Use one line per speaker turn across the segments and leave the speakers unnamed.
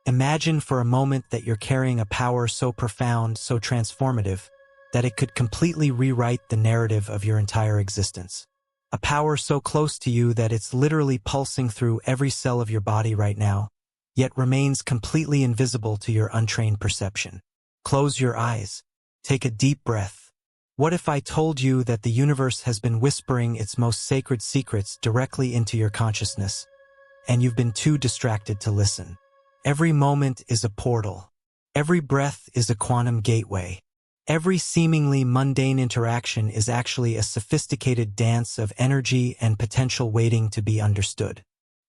Imagine for a moment that you're carrying a power so profound, so transformative, that it could completely rewrite the narrative of your entire existence. A power so close to you that it's literally pulsing through every cell of your body right now, yet remains completely invisible to your untrained perception. Close your eyes. Take a deep breath. What if I told you that the universe has been whispering its most sacred secrets directly into your consciousness, and you've been too distracted to listen? Every moment is a portal. Every breath is a quantum gateway. Every seemingly mundane interaction is actually a sophisticated dance of energy and potential waiting to be understood.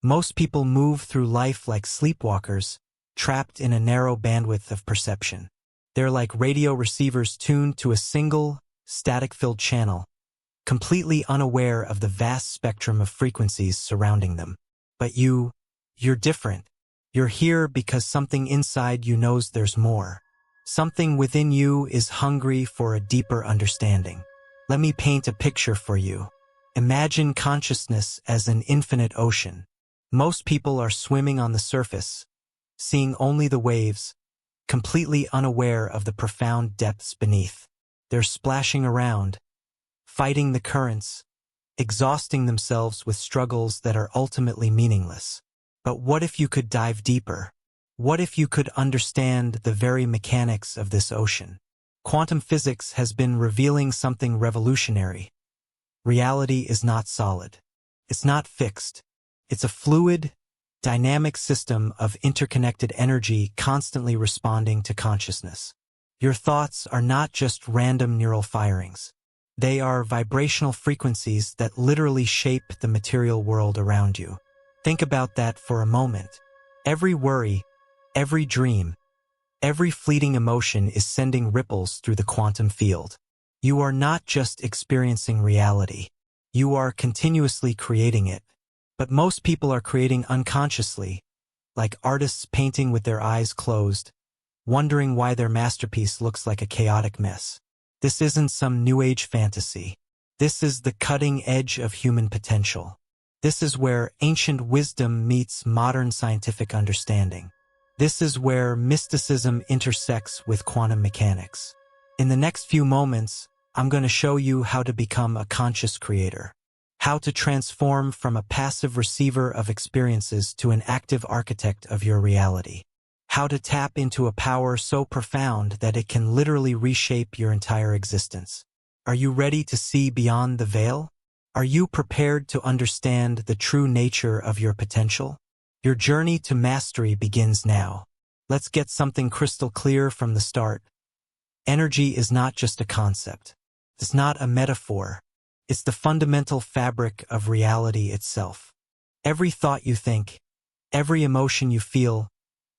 Most people move through life like sleepwalkers, trapped in a narrow bandwidth of perception. They're like radio receivers tuned to a single, static-filled channel, completely unaware of the vast spectrum of frequencies surrounding them. But you're different. You're here because something inside you knows there's more. Something within you is hungry for a deeper understanding. Let me paint a picture for you. Imagine consciousness as an infinite ocean. Most people are swimming on the surface, seeing only the waves, completely unaware of the profound depths beneath. They're splashing around, fighting the currents, exhausting themselves with struggles that are ultimately meaningless. But what if you could dive deeper? What if you could understand the very mechanics of this ocean? Quantum physics has been revealing something revolutionary. Reality is not solid. It's not fixed. It's a fluid, dynamic system of interconnected energy constantly responding to consciousness. Your thoughts are not just random neural firings. They are vibrational frequencies that literally shape the material world around you. Think about that for a moment. Every worry, every dream, every fleeting emotion is sending ripples through the quantum field. You are not just experiencing reality. You are continuously creating it. But most people are creating unconsciously, like artists painting with their eyes closed, wondering why their masterpiece looks like a chaotic mess. This isn't some new age fantasy. This is the cutting edge of human potential. This is where ancient wisdom meets modern scientific understanding. This is where mysticism intersects with quantum mechanics. In the next few moments, I'm going to show you how to become a conscious creator, how to transform from a passive receiver of experiences to an active architect of your reality, how to tap into a power so profound that it can literally reshape your entire existence. Are you ready to see beyond the veil? Are you prepared to understand the true nature of your potential? Your journey to mastery begins now. Let's get something crystal clear from the start. Energy is not just a concept. It's not a metaphor. It's the fundamental fabric of reality itself. Every thought you think, every emotion you feel,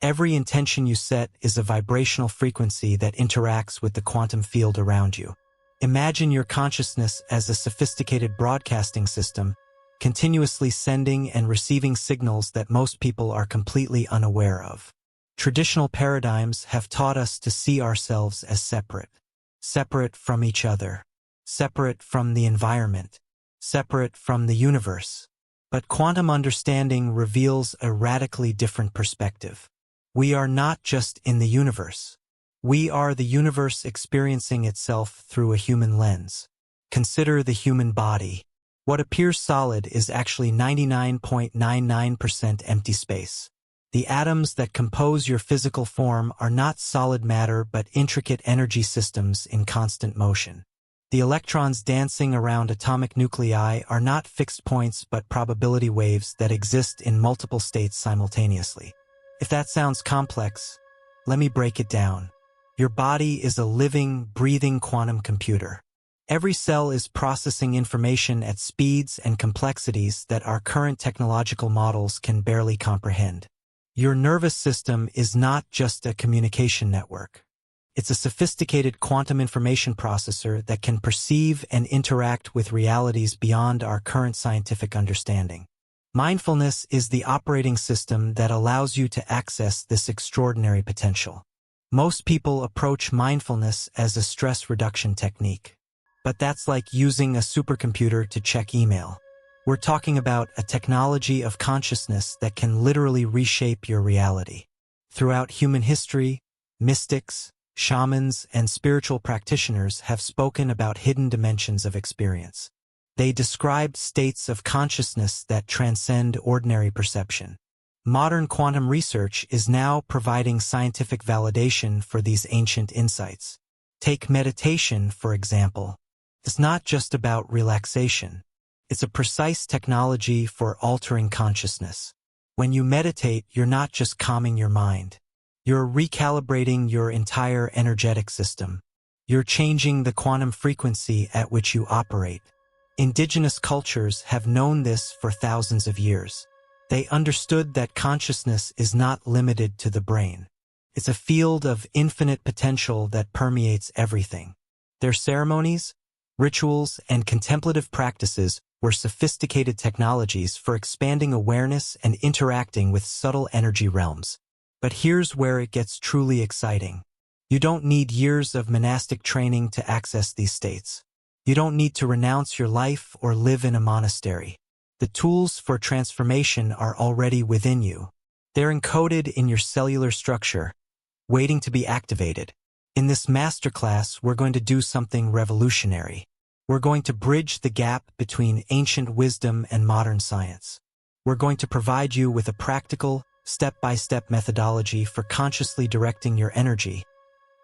every intention you set is a vibrational frequency that interacts with the quantum field around you. Imagine your consciousness as a sophisticated broadcasting system, continuously sending and receiving signals that most people are completely unaware of. Traditional paradigms have taught us to see ourselves as separate from each other, separate from the environment, separate from the universe. But quantum understanding reveals a radically different perspective. We are not just in the universe. We are the universe experiencing itself through a human lens. Consider the human body. What appears solid is actually 99.99% empty space. The atoms that compose your physical form are not solid matter but intricate energy systems in constant motion. The electrons dancing around atomic nuclei are not fixed points but probability waves that exist in multiple states simultaneously. If that sounds complex, let me break it down. Your body is a living, breathing quantum computer. Every cell is processing information at speeds and complexities that our current technological models can barely comprehend. Your nervous system is not just a communication network. It's a sophisticated quantum information processor that can perceive and interact with realities beyond our current scientific understanding. Mindfulness is the operating system that allows you to access this extraordinary potential. Most people approach mindfulness as a stress reduction technique. But that's like using a supercomputer to check email. We're talking about a technology of consciousness that can literally reshape your reality. Throughout human history, mystics, shamans, and spiritual practitioners have spoken about hidden dimensions of experience. They described states of consciousness that transcend ordinary perception. Modern quantum research is now providing scientific validation for these ancient insights. Take meditation, for example. It's not just about relaxation. It's a precise technology for altering consciousness. When you meditate, you're not just calming your mind. You're recalibrating your entire energetic system. You're changing the quantum frequency at which you operate. Indigenous cultures have known this for thousands of years. They understood that consciousness is not limited to the brain. It's a field of infinite potential that permeates everything. Their ceremonies, rituals, and contemplative practices were sophisticated technologies for expanding awareness and interacting with subtle energy realms. But here's where it gets truly exciting. You don't need years of monastic training to access these states. You don't need to renounce your life or live in a monastery. The tools for transformation are already within you. They're encoded in your cellular structure, waiting to be activated. In this masterclass, we're going to do something revolutionary. We're going to bridge the gap between ancient wisdom and modern science. We're going to provide you with a practical, step-by-step methodology for consciously directing your energy,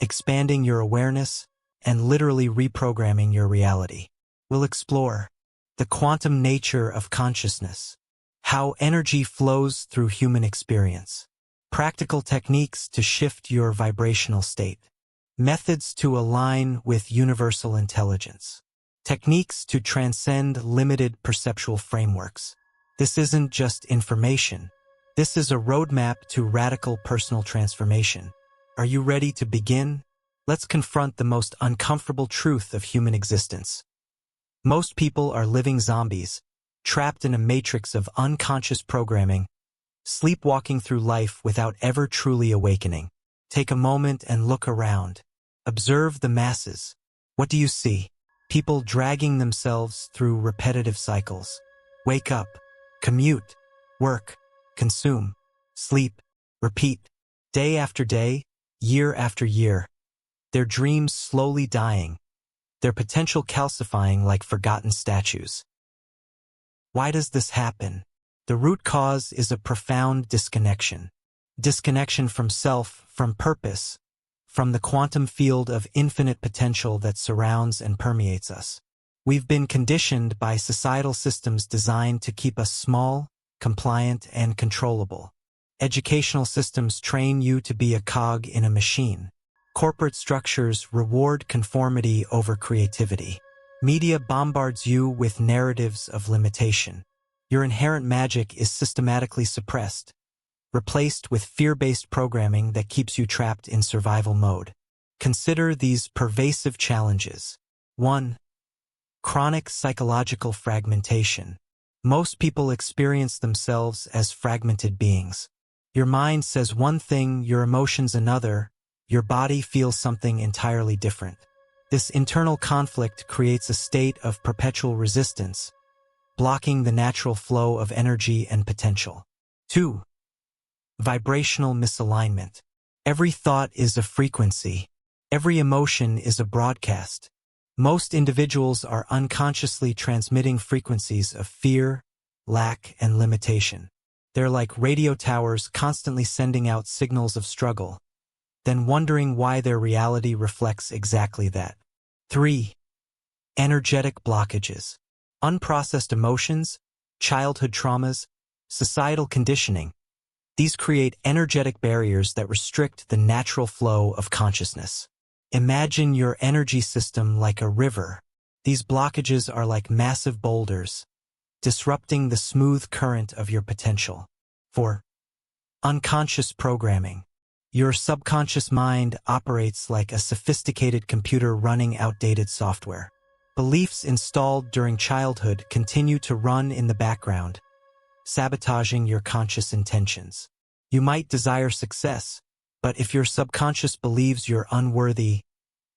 expanding your awareness, and literally reprogramming your reality. We'll explore the quantum nature of consciousness, how energy flows through human experience, practical techniques to shift your vibrational state, methods to align with universal intelligence, techniques to transcend limited perceptual frameworks. This isn't just information. This is a roadmap to radical personal transformation. Are you ready to begin? Let's confront the most uncomfortable truth of human existence. Most people are living zombies, trapped in a matrix of unconscious programming, sleepwalking through life without ever truly awakening. Take a moment and look around. Observe the masses. What do you see? People dragging themselves through repetitive cycles. Wake up, commute, work, consume, sleep, repeat. Day after day, year after year. Their dreams slowly dying, their potential calcifying like forgotten statues. Why does this happen? The root cause is a profound disconnection. Disconnection from self, from purpose, from the quantum field of infinite potential that surrounds and permeates us. We've been conditioned by societal systems designed to keep us small, compliant, and controllable. Educational systems train you to be a cog in a machine. Corporate structures reward conformity over creativity. Media bombards you with narratives of limitation. Your inherent magic is systematically suppressed, replaced with fear-based programming that keeps you trapped in survival mode. Consider these pervasive challenges. 1. Chronic psychological fragmentation. Most people experience themselves as fragmented beings. Your mind says one thing, your emotions another, your body feels something entirely different. This internal conflict creates a state of perpetual resistance, blocking the natural flow of energy and potential. 2. Vibrational misalignment. Every thought is a frequency. Every emotion is a broadcast. Most individuals are unconsciously transmitting frequencies of fear, lack, and limitation. They're like radio towers constantly sending out signals of struggle, then wondering why their reality reflects exactly that. 3. Energetic blockages. Unprocessed emotions, childhood traumas, societal conditioning. These create energetic barriers that restrict the natural flow of consciousness. Imagine your energy system like a river. These blockages are like massive boulders, disrupting the smooth current of your potential. 4. Unconscious programming. Your subconscious mind operates like a sophisticated computer running outdated software. Beliefs installed during childhood continue to run in the background, sabotaging your conscious intentions. You might desire success, but if your subconscious believes you're unworthy,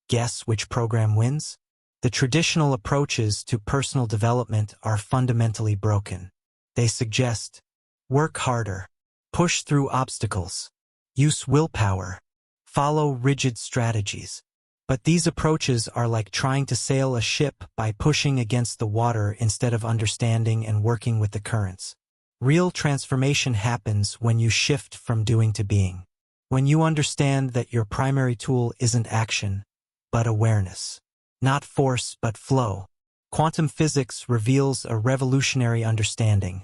guess which program wins? The traditional approaches to personal development are fundamentally broken. They suggest, work harder, push through obstacles, use willpower, follow rigid strategies. But these approaches are like trying to sail a ship by pushing against the water instead of understanding and working with the currents. Real transformation happens when you shift from doing to being. When you understand that your primary tool isn't action, but awareness. Not force, but flow. Quantum physics reveals a revolutionary understanding.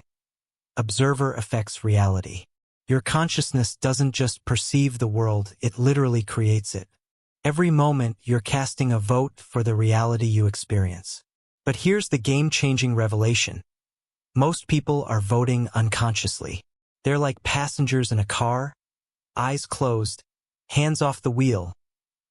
Observer affects reality. Your consciousness doesn't just perceive the world, it literally creates it. Every moment, you're casting a vote for the reality you experience. But here's the game-changing revelation. Most people are voting unconsciously. They're like passengers in a car, eyes closed, hands off the wheel,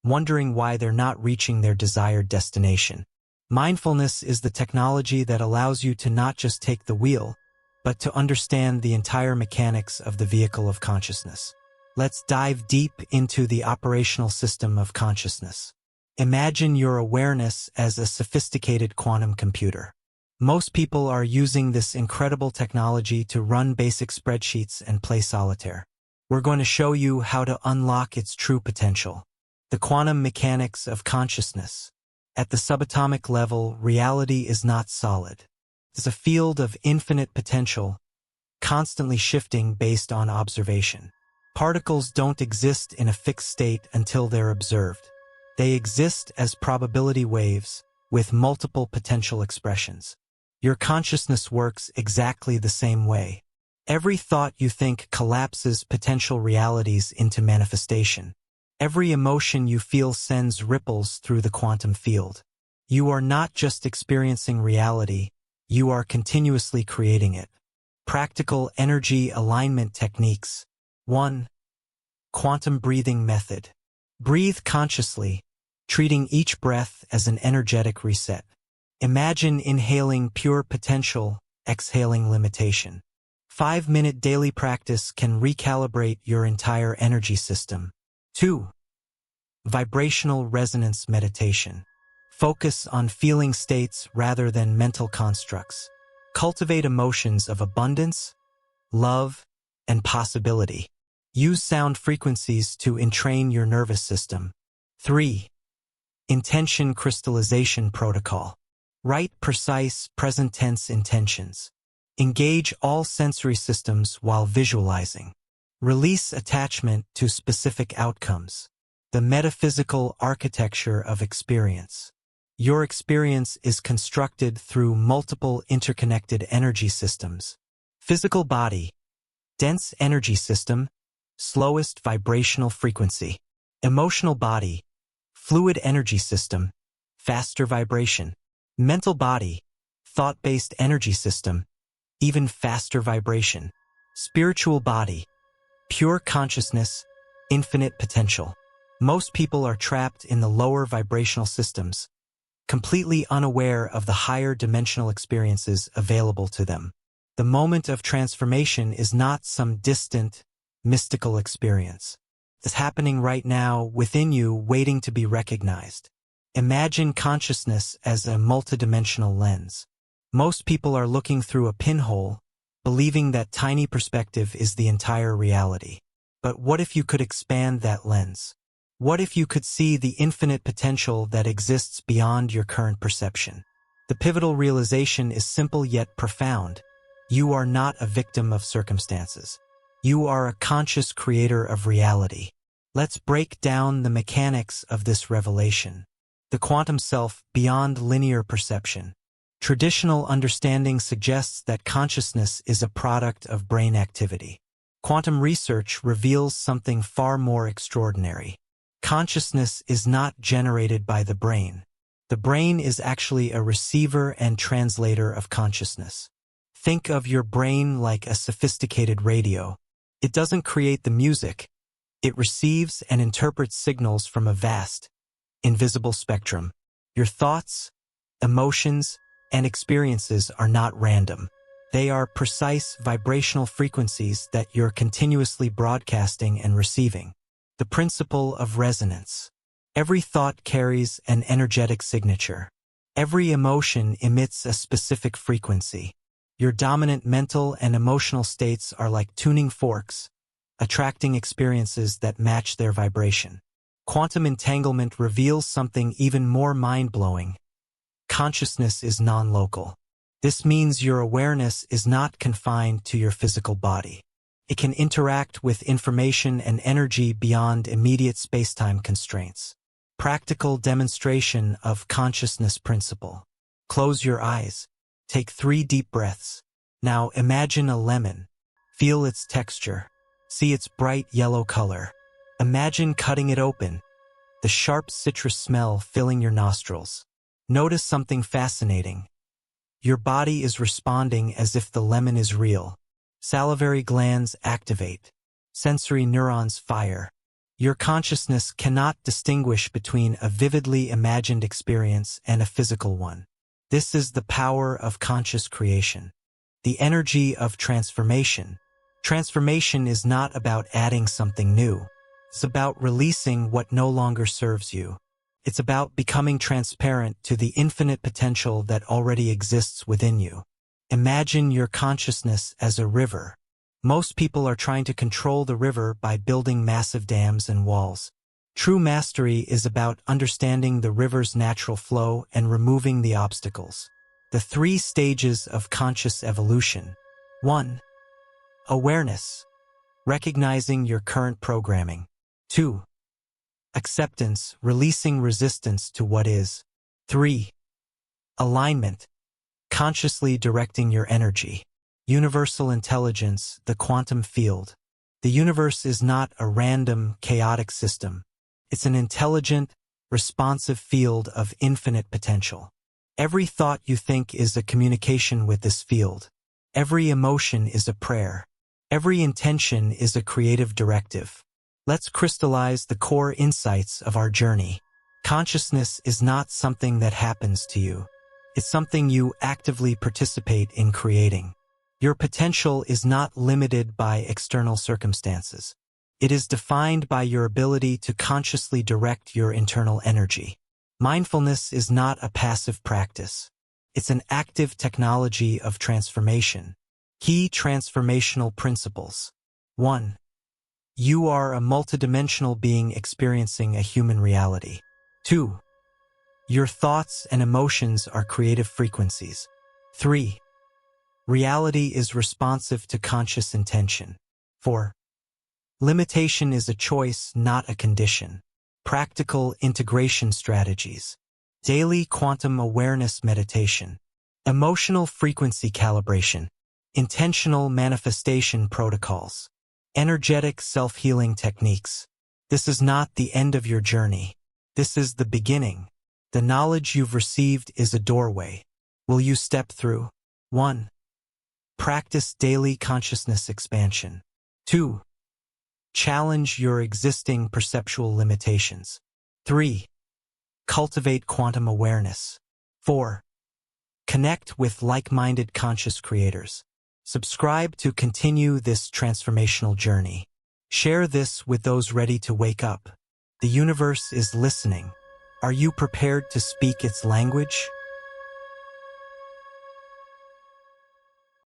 wondering why they're not reaching their desired destination. Mindfulness is the technology that allows you to not just take the wheel, but to understand the entire mechanics of the vehicle of consciousness. Let's dive deep into the operational system of consciousness. Imagine your awareness as a sophisticated quantum computer. Most people are using this incredible technology to run basic spreadsheets and play solitaire. We're going to show you how to unlock its true potential. The quantum mechanics of consciousness. At the subatomic level, reality is not solid. It's a field of infinite potential, constantly shifting based on observation. Particles don't exist in a fixed state until they're observed. They exist as probability waves with multiple potential expressions. Your consciousness works exactly the same way. Every thought you think collapses potential realities into manifestation. Every emotion you feel sends ripples through the quantum field. You are not just experiencing reality, you are continuously creating it. Practical energy alignment techniques. 1. Quantum breathing method. Breathe consciously, treating each breath as an energetic reset. Imagine inhaling pure potential, exhaling limitation. 5-minute daily practice can recalibrate your entire energy system. 2. Vibrational resonance meditation. Focus on feeling states rather than mental constructs. Cultivate emotions of abundance, love, and possibility. Use sound frequencies to entrain your nervous system. 3. Intention crystallization protocol. Write precise, present-tense intentions. Engage all sensory systems while visualizing. Release attachment to specific outcomes. The metaphysical architecture of experience. Your experience is constructed through multiple interconnected energy systems. Physical body. Dense energy system. Slowest vibrational frequency. Emotional body. Fluid energy system. Faster vibration. Mental body. Thought-based energy system. Even faster vibration. Spiritual body. Pure consciousness. Infinite potential. Most people are trapped in the lower vibrational systems, completely unaware of the higher dimensional experiences available to them. The moment of transformation is not some distant, mystical experience. It's happening right now within you, waiting to be recognized. Imagine consciousness as a multidimensional lens. Most people are looking through a pinhole, believing that tiny perspective is the entire reality. But what if you could expand that lens? What if you could see the infinite potential that exists beyond your current perception? The pivotal realization is simple yet profound. You are not a victim of circumstances. You are a conscious creator of reality. Let's break down the mechanics of this revelation. The quantum self beyond linear perception. Traditional understanding suggests that consciousness is a product of brain activity. Quantum research reveals something far more extraordinary. Consciousness is not generated by the brain. The brain is actually a receiver and translator of consciousness. Think of your brain like a sophisticated radio. It doesn't create the music. It receives and interprets signals from a vast, invisible spectrum. Your thoughts, emotions, and experiences are not random. They are precise vibrational frequencies that you're continuously broadcasting and receiving. The principle of resonance. Every thought carries an energetic signature. Every emotion emits a specific frequency. Your dominant mental and emotional states are like tuning forks, attracting experiences that match their vibration. Quantum entanglement reveals something even more mind-blowing. Consciousness is non-local. This means your awareness is not confined to your physical body. It can interact with information and energy beyond immediate space-time constraints. Practical demonstration of consciousness principle. Close your eyes. Take 3 deep breaths. Now imagine a lemon. Feel its texture. See its bright yellow color. Imagine cutting it open, the sharp citrus smell filling your nostrils. Notice something fascinating. Your body is responding as if the lemon is real. Salivary glands activate. Sensory neurons fire. Your consciousness cannot distinguish between a vividly imagined experience and a physical one. This is the power of conscious creation. The energy of transformation. Transformation is not about adding something new. It's about releasing what no longer serves you. It's about becoming transparent to the infinite potential that already exists within you. Imagine your consciousness as a river. Most people are trying to control the river by building massive dams and walls. True mastery is about understanding the river's natural flow and removing the obstacles. The 3 stages of conscious evolution. 1. Awareness. Recognizing your current programming. 2. Acceptance, releasing resistance to what is. 3. Alignment. Consciously directing your energy. Universal intelligence, the quantum field. The universe is not a random, chaotic system. It's an intelligent, responsive field of infinite potential. Every thought you think is a communication with this field. Every emotion is a prayer. Every intention is a creative directive. Let's crystallize the core insights of our journey. Consciousness is not something that happens to you. It's something you actively participate in creating. Your potential is not limited by external circumstances. It is defined by your ability to consciously direct your internal energy. Mindfulness is not a passive practice. It's an active technology of transformation. Key transformational principles. 1. You are a multidimensional being experiencing a human reality. 2. Your thoughts and emotions are creative frequencies. 3. Reality is responsive to conscious intention. 4. Limitation is a choice, not a condition. Practical integration strategies. Daily quantum awareness meditation. Emotional frequency calibration. Intentional manifestation protocols. Energetic self-healing techniques. This is not the end of your journey. This is the beginning. The knowledge you've received is a doorway. Will you step through? 1. Practice daily consciousness expansion. 2. Challenge your existing perceptual limitations. 3. Cultivate quantum awareness. 4. Connect with like-minded conscious creators. Subscribe to continue this transformational journey. Share this with those ready to wake up. The universe is listening. Are you prepared to speak its language?